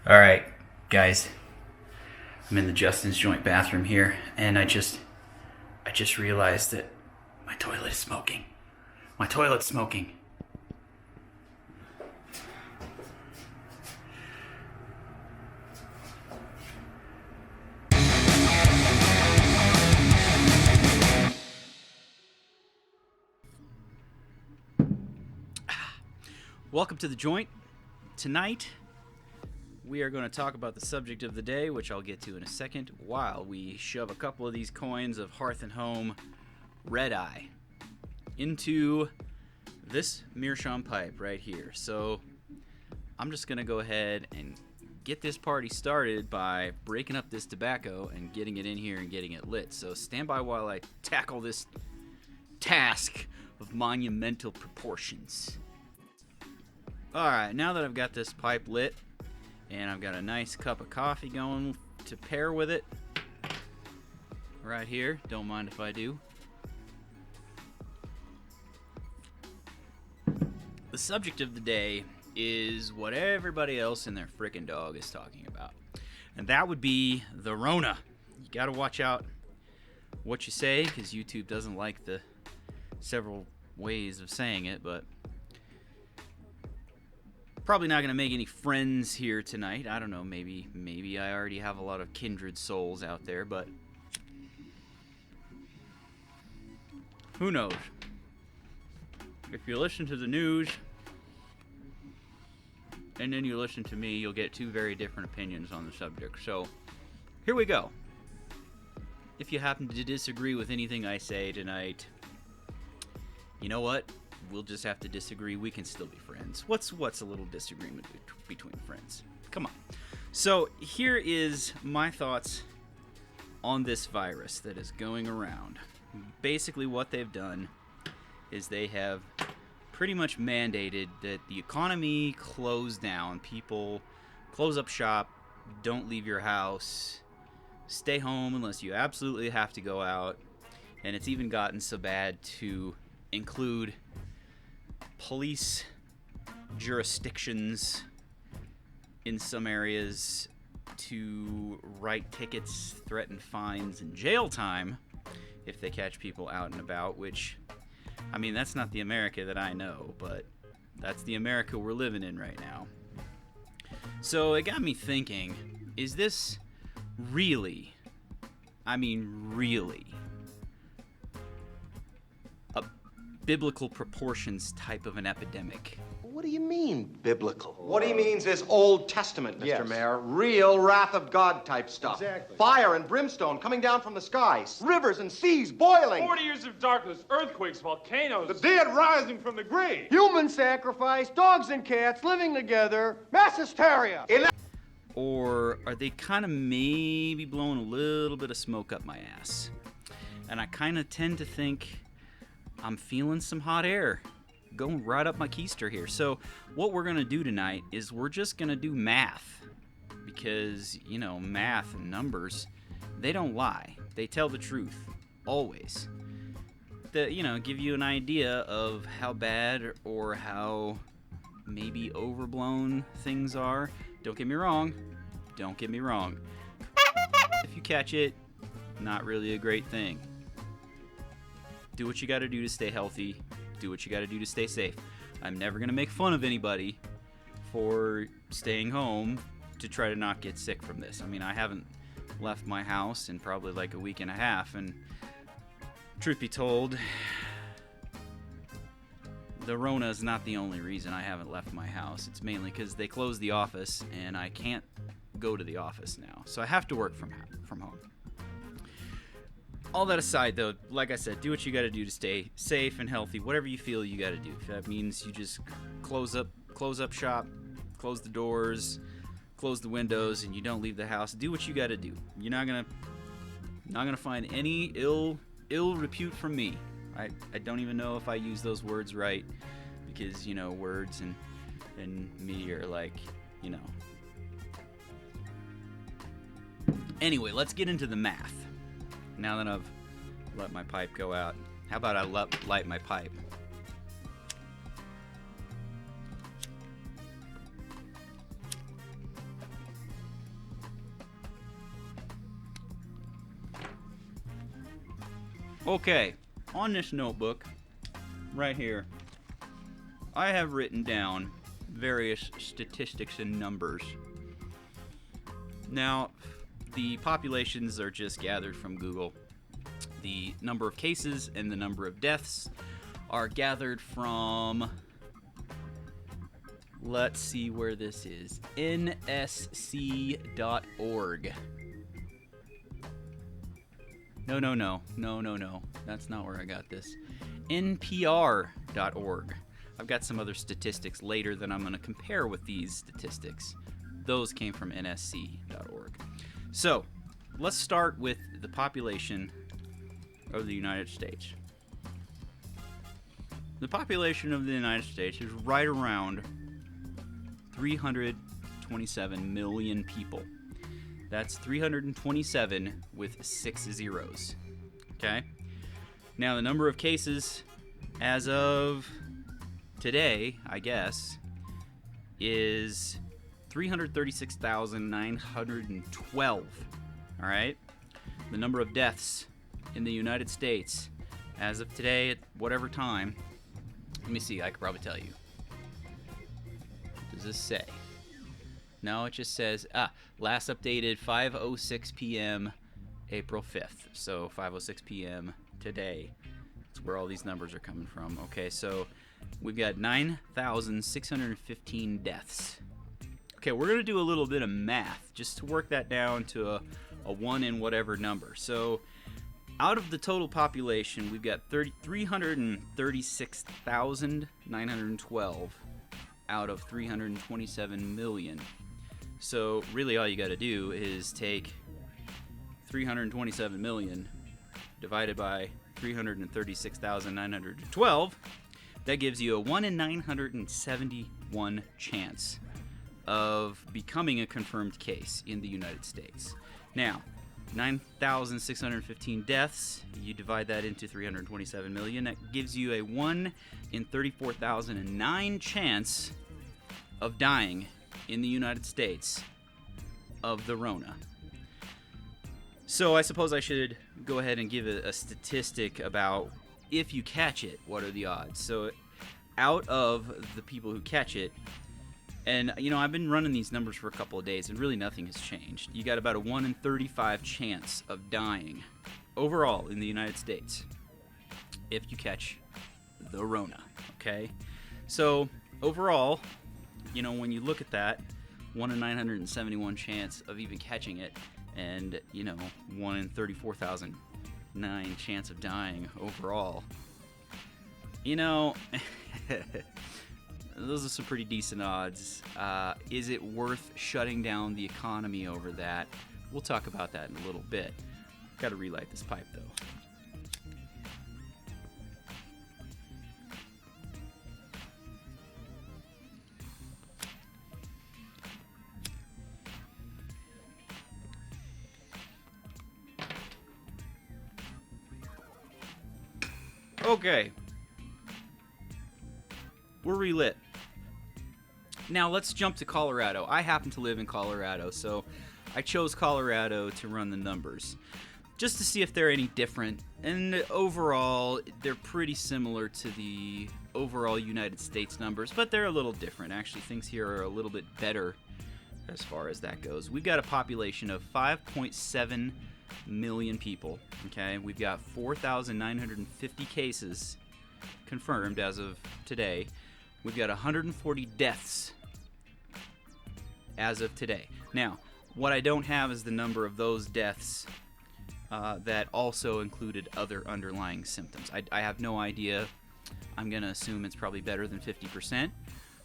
All right, guys. I'm in the Justin's joint bathroom here, and I just realized that my toilet is smoking. My toilet's smoking. Welcome to the joint. Tonight, we are going to talk about the subject of the day, which I'll get to in a second, while we shove a couple of these coins of Hearth and Home Red Eye into this meerschaum pipe right here. So I'm just going to go ahead and get this party started by breaking up this tobacco and getting it in here and getting it lit. So stand by while I tackle this task of monumental proportions. Alright, now that I've got this pipe lit and I've got a nice cup of coffee going to pair with it right here, don't mind if I do. The subject of the day is what everybody else and their frickin' dog is talking about, and that would be the Rona. You gotta watch out what you say, because YouTube doesn't like the several ways of saying it, but probably not going to make any friends here tonight. I don't know, maybe I already have a lot of kindred souls out there, but who knows? If you listen to the news and then you listen to me, you'll get two very different opinions on the subject. So, here we go. If you happen to disagree with anything I say tonight, you know what? We'll just have to disagree. We can still be friends. What's a little disagreement between friends? Come on. So here is my thoughts on this virus that is going around. Basically what they've done is they have pretty much mandated that the economy close down. People close up shop, don't leave your house, stay home unless you absolutely have to go out. And it's even gotten so bad to include police jurisdictions in some areas to write tickets, threaten fines, and jail time if they catch people out and about, which, I mean, that's not the America that I know, but that's the America we're living in right now. So it got me thinking, is this really, I mean really, biblical proportions type of an epidemic? What do you mean, biblical? What he means is Old Testament, Mr. Yes. Mayor. Real wrath of God type stuff. Exactly. Fire and brimstone coming down from the skies. Rivers and seas boiling. 40 years of darkness, earthquakes, volcanoes. The dead rising from the grave. Human sacrifice, dogs and cats living together, mass hysteria. Or are they kind of maybe blowing a little bit of smoke up my ass? And I kind of tend to think I'm feeling some hot air going right up my keister here. So what we're going to do tonight is we're just going to do math, because, you know, math and numbers, they don't lie. They tell the truth, always. Give you an idea of how bad or how maybe overblown things are. Don't get me wrong. Don't get me wrong. If you catch it, not really a great thing. Do what you got to do to stay healthy. Do what you got to do to stay safe. I'm never going to make fun of anybody for staying home to try to not get sick from this. I mean, I haven't left my house in probably like a week and a half, and truth be told, the Rona is not the only reason I haven't left my house. It's mainly because they closed the office, and I can't go to the office now. So I have to work from home. All that aside, though, like I said, do what you got to do to stay safe and healthy. Whatever you feel you got to do. If that means you just close up shop, close the doors, close the windows, and you don't leave the house, do what you got to do. You're not gonna find any ill repute from me. I don't even know if I use those words right, because, you know, words and me are like, you know. Anyway, let's get into the math. Now that I've let my pipe go out, how about I light my pipe? Okay, on this notebook, right here, I have written down various statistics and numbers. Now, the populations are just gathered from Google. The number of cases and the number of deaths are gathered from, let's see where this is, nsc.org. No. That's not where I got this. npr.org. I've got some other statistics later that I'm going to compare with these statistics. Those came from nsc.org. So, let's start with the population of the United States. The population of the United States is right around 327 million people. That's 327 with 6 zeros. Okay? Now, the number of cases as of today, I guess, is 336,912. All right? The number of deaths in the United States as of today at whatever time. Let me see, I could probably tell you. What does this say? No, it just says, last updated 5:06 p.m. April 5th. So 5:06 p.m. today. That's where all these numbers are coming from. Okay, so we've got 9,615 deaths. Okay, we're going to do a little bit of math just to work that down to a 1 in whatever number. So out of the total population, we've got 336,912 out of 327 million. So really all you got to do is take 327 million divided by 336,912. That gives you a 1 in 971 chance of becoming a confirmed case in the United States. Now, 9,615 deaths, you divide that into 327 million, that gives you a 1 in 34,009 chance of dying in the United States of the Rona. So I suppose I should go ahead and give a statistic about if you catch it, what are the odds? So out of the people who catch it, and I've been running these numbers for a couple of days and really nothing has changed. You got about a 1 in 35 chance of dying overall in the United States if you catch the Rona, okay? So overall, when you look at that, 1 in 971 chance of even catching it, and 1 in 34,009 chance of dying overall. Those are some pretty decent odds. Is it worth shutting down the economy over that? We'll talk about that in a little bit. Got to relight this pipe though. Okay. We're relit. Now let's jump to Colorado. I happen to live in Colorado, so I chose Colorado to run the numbers just to see if they're any different. And overall, they're pretty similar to the overall United States numbers, but they're a little different. Actually, things here are a little bit better as far as that goes. We've got a population of 5.7 million people. Okay, we've got 4,950 cases confirmed as of today. We've got 140 deaths as of today. Now, what I don't have is the number of those deaths that also included other underlying symptoms. I have no idea. I'm going to assume it's probably better than 50%,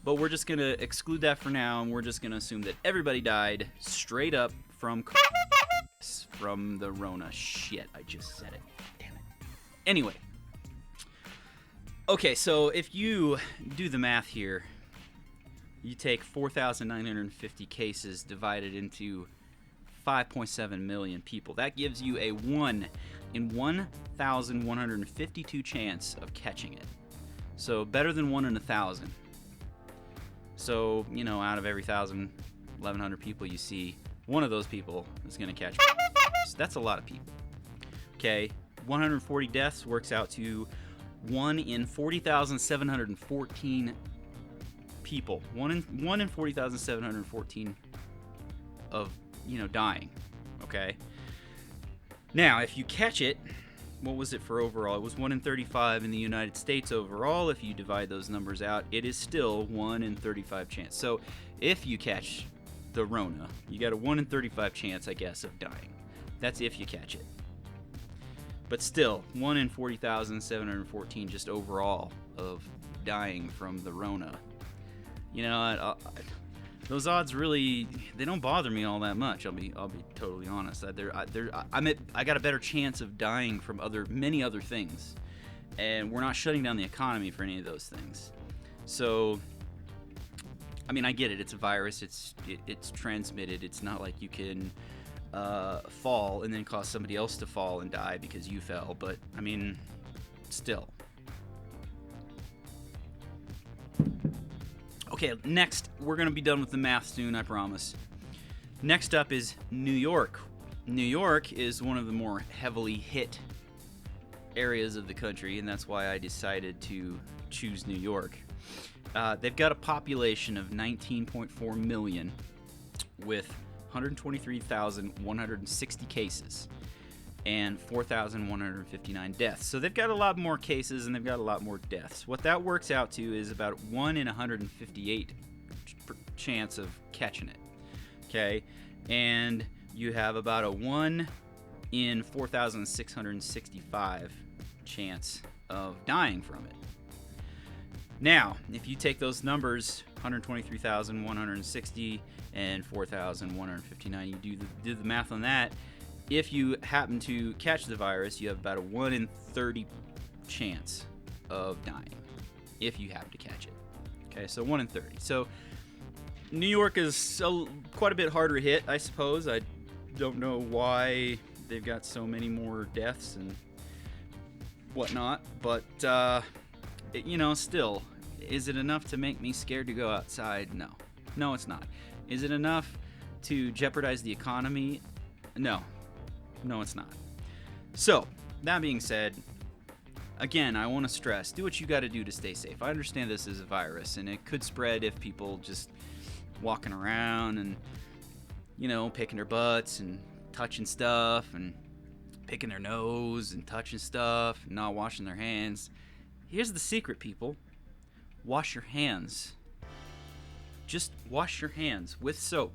but we're just going to exclude that for now, and we're just going to assume that everybody died straight up from the Rona. Shit, I just said it. Damn it. Anyway. Okay, so if you do the math here, you take 4,950 cases divided into 5.7 million people. That gives you a 1 in 1,152 chance of catching it. So better than 1 in 1,000. So, out of every 1,100 people you see, one of those people is going to catch. So that's a lot of people. Okay, 140 deaths works out to 1 in 40,714 people. 1 in 40,714 of, dying. Okay? Now, if you catch it, what was it for overall? It was 1 in 35 in the United States overall. If you divide those numbers out, it is still 1 in 35 chance. So if you catch the Rona, you got a 1 in 35 chance, I guess, of dying. That's if you catch it. But still, 1 in 40,714 just overall of dying from the Rona. Those odds really, they don't bother me all that much. I'll be totally honest. I got a better chance of dying from many other things, and we're not shutting down the economy for any of those things. So, I mean, I get it. It's a virus. It's transmitted. It's not like you can fall and then cause somebody else to fall and die because you fell. But I mean, still. Okay, next, we're going to be done with the math soon, I promise. Next up is New York. New York is one of the more heavily hit areas of the country, and that's why I decided to choose New York. They've got a population of 19.4 million with 123,160 cases and 4,159 deaths. So they've got a lot more cases and they've got a lot more deaths. What that works out to is about 1 in 158 chance of catching it. Okay? And you have about a 1 in 4,665 chance of dying from it. Now, if you take those numbers, 123,160 and 4,159, you do the math on that. If you happen to catch the virus, you have about a 1 in 30 chance of dying if you happen to catch it. Okay, so 1 in 30. So New York is quite a bit harder hit, I suppose. I don't know why they've got so many more deaths and whatnot, but still, is it enough to make me scared to go outside? No, it's not. Is it enough to jeopardize the economy? No, it's not. So, that being said, again, I want to stress, do what you got to do to stay safe. I understand this is a virus, and it could spread if people just walking around and, picking their butts and touching stuff and picking their nose and touching stuff and not washing their hands. Here's the secret, people. Wash your hands. Just wash your hands with soap.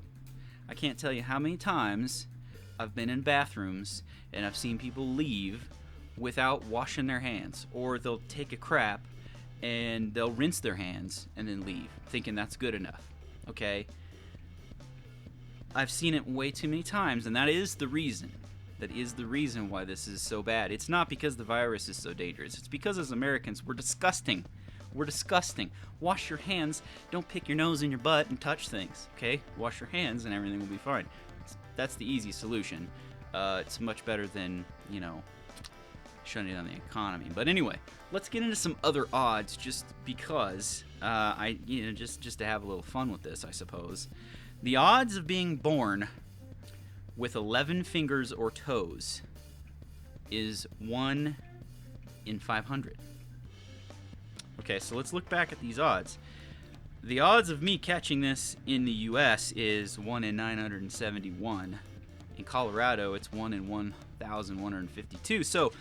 I can't tell you how many times I've been in bathrooms and I've seen people leave without washing their hands, or they'll take a crap and they'll rinse their hands and then leave, thinking that's good enough. Okay? I've seen it way too many times, and that is the reason. That is the reason why this is so bad. It's not because the virus is so dangerous. It's because as Americans, we're disgusting. We're disgusting. Wash your hands. Don't pick your nose in your butt and touch things. Okay? Wash your hands and everything will be fine. That's the easy solution. It's much better than, shutting down the economy. But anyway, let's get into some other odds just because just to have a little fun with this, I suppose. The odds of being born with 11 fingers or toes is 1 in 500. Okay, so let's look back at these odds. The odds of me catching this in the U.S. is 1 in 971. In Colorado, it's 1 in 1,152. So,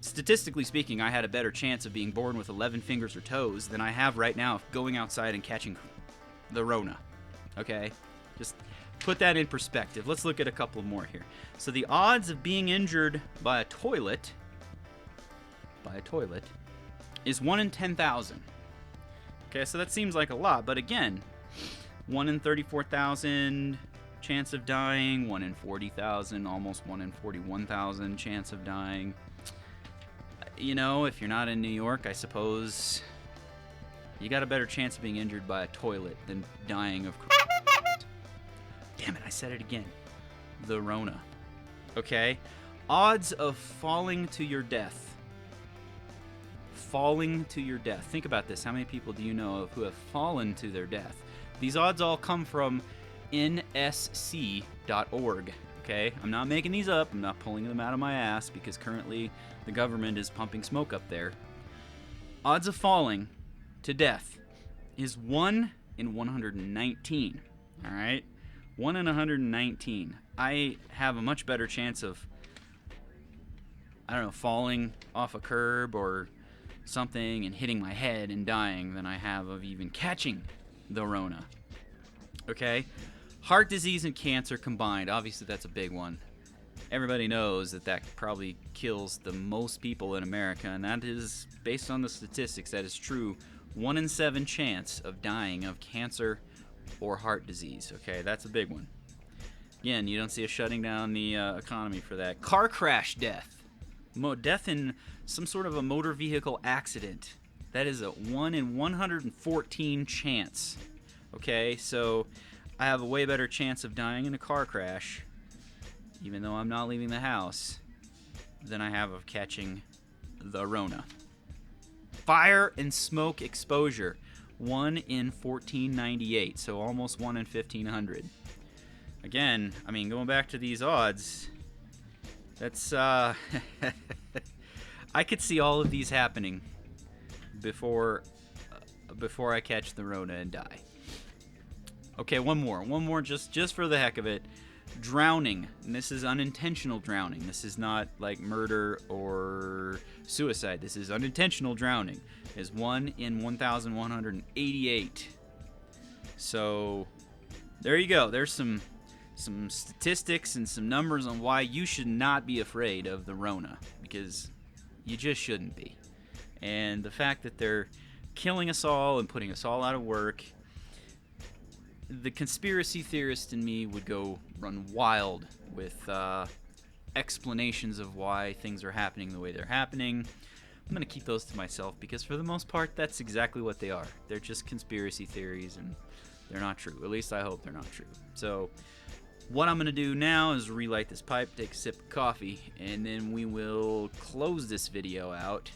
statistically speaking, I had a better chance of being born with 11 fingers or toes than I have right now of going outside and catching the Rona. Okay? Just put that in perspective. Let's look at a couple more here. So, the odds of being injured by a toilet is 1 in 10,000. Okay, so that seems like a lot, but again, 1 in 34,000 chance of dying, 1 in 40,000, almost 1 in 41,000 chance of dying. If you're not in New York, I suppose you got a better chance of being injured by a toilet than dying of Damn it, I said it again. The Rona. Okay? Odds of falling to your death. Falling to your death. Think about this. How many people do you know of who have fallen to their death? These odds all come from nsc.org. Okay, I'm not making these up. I'm not pulling them out of my ass because currently the government is pumping smoke up there. Odds of falling to death is 1 in 119. All right, 1 in 119. I have a much better chance of, I don't know, falling off a curb or something and hitting my head and dying than I have of even catching the Rona. Okay? Heart disease and cancer combined, obviously that's a big one. Everybody knows that probably kills the most people in America, and that is, based on the statistics, that is true. 1 in 7 chance of dying of cancer or heart disease. Okay, that's a big one. Again, you don't see us shutting down the economy for that. Car crash death. Death in some sort of a motor vehicle accident. That is a 1 in 114 chance. Okay, so I have a way better chance of dying in a car crash, even though I'm not leaving the house, than I have of catching the Rona. Fire and smoke exposure. 1 in 1498, so almost 1 in 1500. Again, I mean, going back to these odds, that's, I could see all of these happening before I catch the Rona and die. Okay, one more just for the heck of it. Drowning, and this is unintentional drowning. This is not like murder or suicide. This is unintentional drowning. Is 1 in 1188. So there you go. There's some statistics and some numbers on why you should not be afraid of the Rona, because you just shouldn't be. And the fact that they're killing us all and putting us all out of work, the conspiracy theorist in me would go run wild with explanations of why things are happening the way they're happening. I'm going to keep those to myself because for the most part, that's exactly what they are. They're just conspiracy theories and they're not true. At least I hope they're not true. So what I'm going to do now is relight this pipe, take a sip of coffee, and then we will close this video out.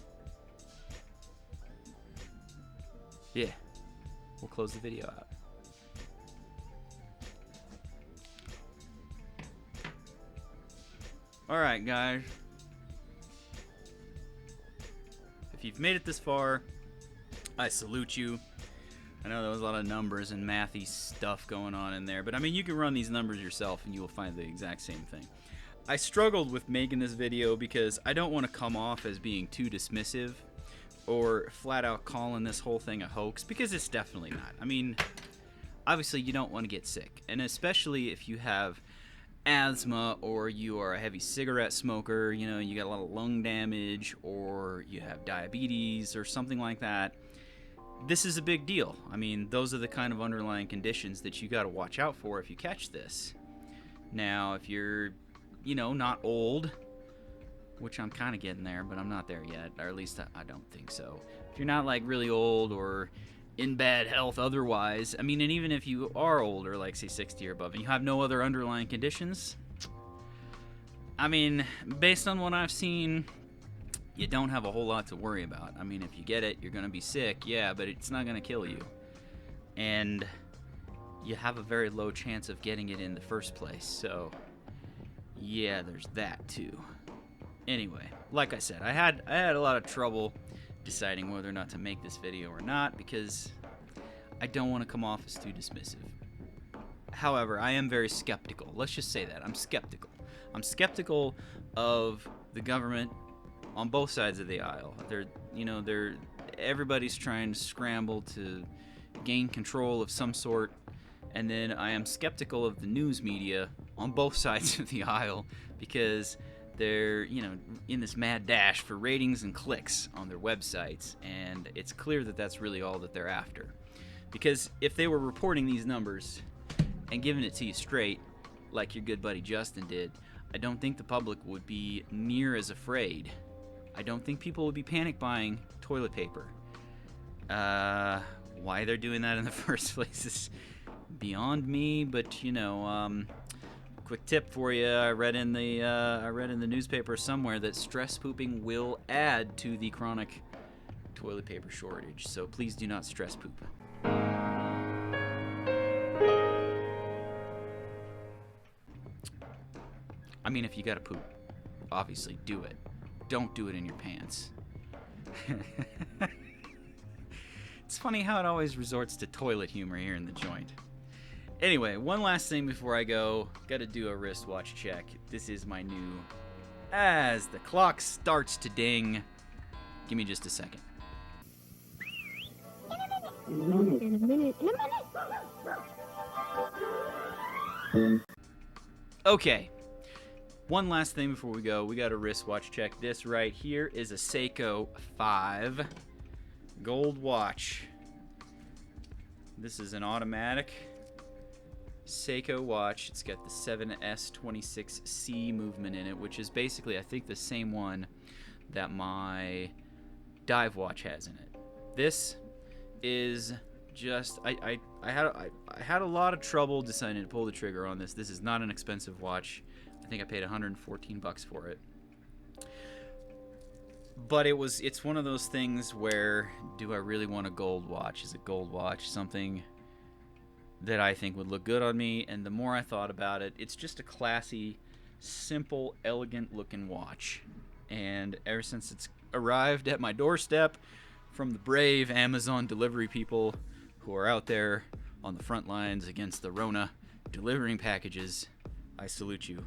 Yeah, we'll close the video out. Alright, guys. If you've made it this far, I salute you. I know there was a lot of numbers and mathy stuff going on in there, but I mean, you can run these numbers yourself and you will find the exact same thing. I struggled with making this video because I don't want to come off as being too dismissive or flat out calling this whole thing a hoax, because it's definitely not. I mean, obviously you don't want to get sick, and especially if you have asthma or you are a heavy cigarette smoker, you know, you got a lot of lung damage, or you have diabetes or something like that. This is a big deal. I mean, those are the kind of underlying conditions that you got to watch out for if you catch this. Now, if you're, you know, not old, which I'm kind of getting there, but I'm not there yet, or at least I don't think so. If you're not like really old or in bad health otherwise, I mean, and even if you are older, like say 60 or above, and you have no other underlying conditions, I mean, based on what I've seen, you don't have a whole lot to worry about. I mean, if you get it, you're going to be sick, yeah, but it's not going to kill you. And you have a very low chance of getting it in the first place, so yeah, there's that too. Anyway, like I said, I had a lot of trouble deciding whether or not to make this video or not because I don't want to come off as too dismissive. However, I am very skeptical. Let's just say that. I'm skeptical. I'm skeptical of the government on both sides of the aisle. Everybody's trying to scramble to gain control of some sort, and then I am skeptical of the news media on both sides of the aisle because they're, in this mad dash for ratings and clicks on their websites, and it's clear that that's really all that they're after. Because if they were reporting these numbers and giving it to you straight, like your good buddy Justin did, I don't think the public would be near as afraid. I don't think people would be panic buying toilet paper. Why they're doing that in the first place is beyond me, but quick tip for you. I read in the newspaper somewhere that stress pooping will add to the chronic toilet paper shortage. So please do not stress poop. I mean, if you gotta poop, obviously do it. Don't do it in your pants. It's funny how it always resorts to toilet humor here in the joint. Anyway, one last thing before I go. Gotta do a wristwatch check. This is my new... As the clock starts to ding. Give me just a second. Okay. One last thing before we go. We got a wristwatch check. This right here is a Seiko 5 gold watch. This is an automatic Seiko watch. It's got the 7S26C movement in it, which is basically, I think, the same one that my dive watch has in it. This is just I had a lot of trouble deciding to pull the trigger on this. This is not an expensive watch. I think I paid $114 for it. But it's one of those things where, do I really want a gold watch? Is a gold watch something that I think would look good on me? And the more I thought about it, it's just a classy, simple, elegant looking watch. And ever since it's arrived at my doorstep from the brave Amazon delivery people who are out there on the front lines against the Rona delivering packages, I salute you.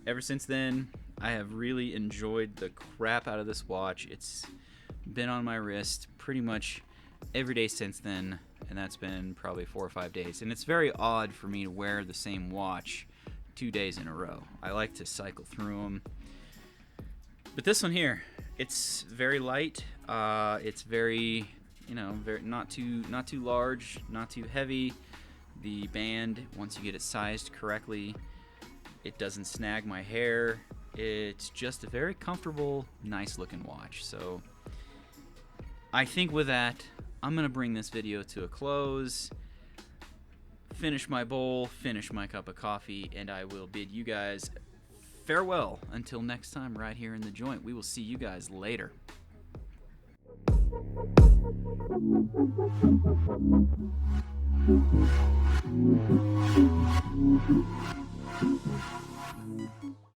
Ever since then, I have really enjoyed the crap out of this watch. It's been on my wrist pretty much every day since then, and that's been probably 4 or 5 days. And it's very odd for me to wear the same watch 2 days in a row. I like to cycle through them. But this one here, it's very light. It's very, very not too large, not too heavy. The band, once you get it sized correctly, it doesn't snag my hair. It's just a very comfortable, nice looking watch. So I think with that, I'm gonna bring this video to a close, finish my bowl, finish my cup of coffee, and I will bid you guys farewell until next time right here in the joint. We will see you guys later.